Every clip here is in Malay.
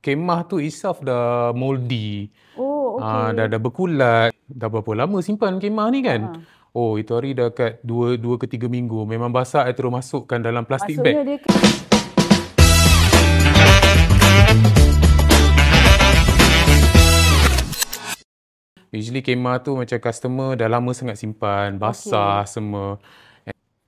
Kemah tu itself dah moldy. Oh, okey. Dah berkulat. Dah berapa lama simpan kemah ni kan? Oh, itu hari dah kat 2 ke 3 minggu. Memang basah, I terus masukkan dalam plastik Maksudnya bag. dia Usually kemah tu macam customer dah lama sangat simpan, basah semua.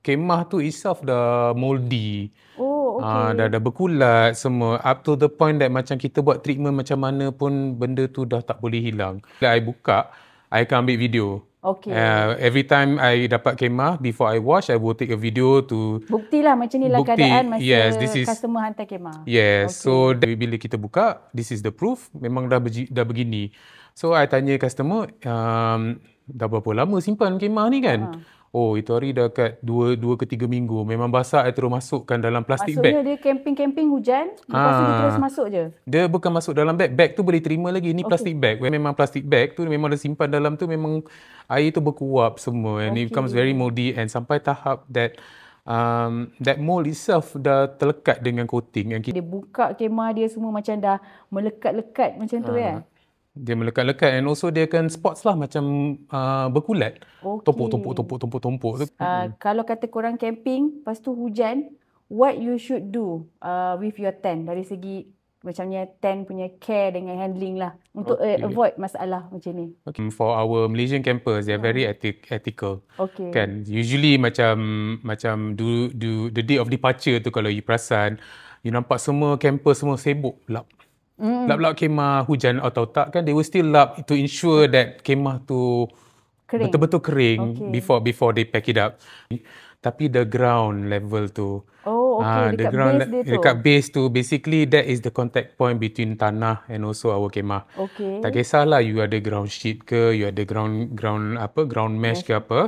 Kemah tu itself dah moldy. Oh, okey. Dah berkulat semua. Up to the point that macam kita buat treatment macam mana pun benda tu dah tak boleh hilang. Bila I buka, I akan ambil video. Okey. Every time I dapat kemah, before I wash, I will take a video to Buktilah macam ni lah keadaan masa yes, this is, customer hantar kemah. Yes, Okay. so bila kita buka, this is the proof, memang dah begini. So I tanya customer, dah berapa lama simpan kemah ni kan? Oh, itu hari dah kat 2 ke 3 minggu. Memang basah, I terus masukkan dalam plastik bag. Maksudnya dia camping-camping hujan, lepas tu dia terus masuk je? Dia bukan masuk dalam bag. Bag tu boleh terima lagi. Ni plastik bag. Memang plastik bag tu memang dah simpan dalam tu, memang air tu berkuap semua. And it becomes very moldy. And sampai tahap that that mold itself dah terlekat dengan coating. Dia buka kemah dia semua macam dah melekat-lekat macam tu kan? Dia melekat-lekat and also dia akan spots lah macam berkulat. Okay. Tumpuk. Kalau kata korang camping, lepas tu hujan, what you should do with your tent dari segi macamnya tent punya care dengan handling lah untuk avoid masalah macam ni. Okay. For our Malaysian campers, they are very ethical. Okay. Kan, usually macam do the day of departure tu, kalau you perasan, you nampak semua camper semua sibuk lap. Lap kemah hujan atau tak kan, they will still lap to ensure that kemah tu kering. Betul-betul kering before they pack it up. Tapi the ground level tu, dekat base tu, basically that is the contact point between tanah and also our kemah. Okay. Tak kisahlah you ada ground sheet ke, you ada ground mesh ke apa,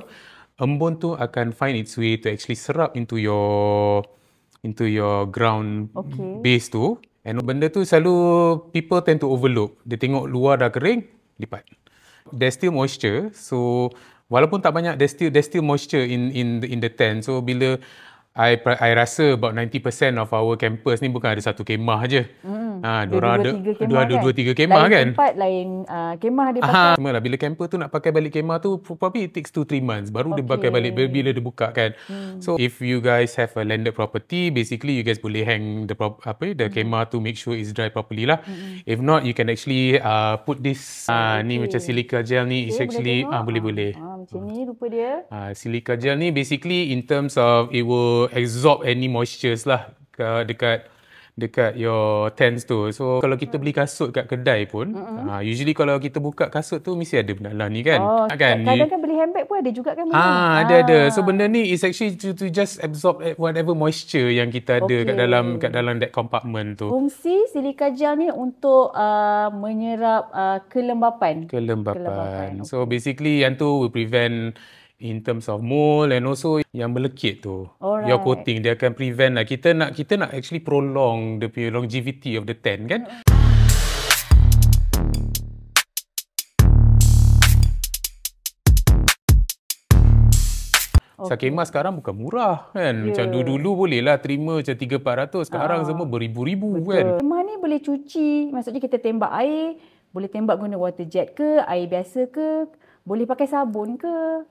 embun tu akan find its way to actually serap into your ground base tu. And benda tu selalu people tend to overlook. Dia tengok luar dah kering, lipat. There's still moisture. So walaupun tak banyak, there's still moisture in the tent. So bila I rasa about 90% of our campers ni bukan ada satu kemah je. Diorang ada 2-3 kemah kan. Lain tempat, lain kemah dia pakai. Semua lah. Bila camper tu nak pakai balik kemah tu, probably it takes 2-3 months. Baru dia pakai balik bila dia buka kan. So if you guys have a landed property, basically you guys boleh hang the kemah to make sure it's dry properly lah. If not, you can actually put this, ni macam silica gel ni, is actually, boleh. Macam ni rupa dia. Silica gel ni basically in terms of it will absorb any moistures lah dekat your tents tu. So kalau kita beli kasut kat kedai pun, usually kalau kita buka kasut tu mesti ada benda ni kan. Kadang kan beli handbag pun ada juga kan. Ada. So benda ni is actually to just absorb whatever moisture yang kita ada kat dalam that compartment tu. Fungsi silica gel ni untuk menyerap kelembapan. So basically yang tu will prevent in terms of mold and also yang melekit tu. Your coating, dia akan prevent lah. Kita nak actually prolong the longevity of the tent kan. Kemah sekarang bukan murah kan. Macam dulu boleh lah terima macam 300-400. Sekarang semua beribu-ribu kan. Kemah ni boleh cuci. Maksudnya kita tembak air. Boleh tembak guna water jet ke, air biasa ke. Boleh pakai sabun ke.